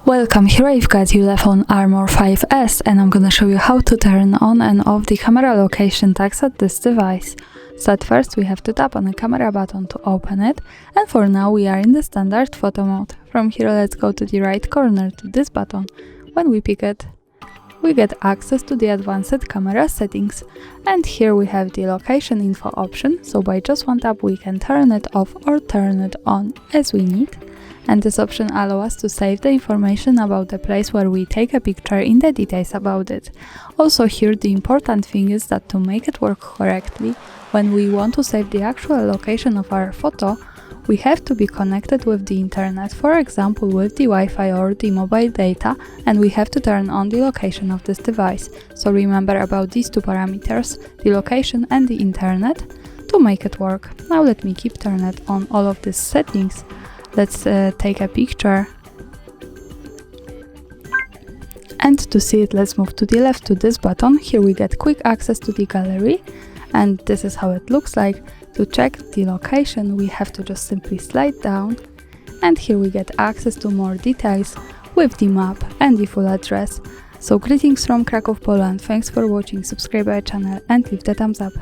Welcome, here I've got ULEFONE Armor 5S and I'm gonna show you how to turn on and off the camera location tags at this device. So at first we have to tap on the camera button to open it, and for now we are in the standard photo mode. From here let's go to the right corner to this button. When we pick it, we get access to the advanced camera settings, and here we have the location info option, so by just one tap we can turn it off or turn it on as we need. And this option allows us to save the information about the place where we take a picture in the details about it. Also here the important thing is that to make it work correctly, when we want to save the actual location of our photo, we have to be connected with the internet, for example with the Wi-Fi or the mobile data, and we have to turn on the location of this device. So remember about these two parameters, the location and the internet, to make it work. Now let me keep turning on all of these settings. Let's take a picture, and to see it let's move to the left to this button. Here we get quick access to the gallery, and this is how it looks like. To check the location we have to just simply slide down, and here we get access to more details with the map and the full address. So greetings from Kraków, Poland, thanks for watching, subscribe our channel and leave the thumbs up.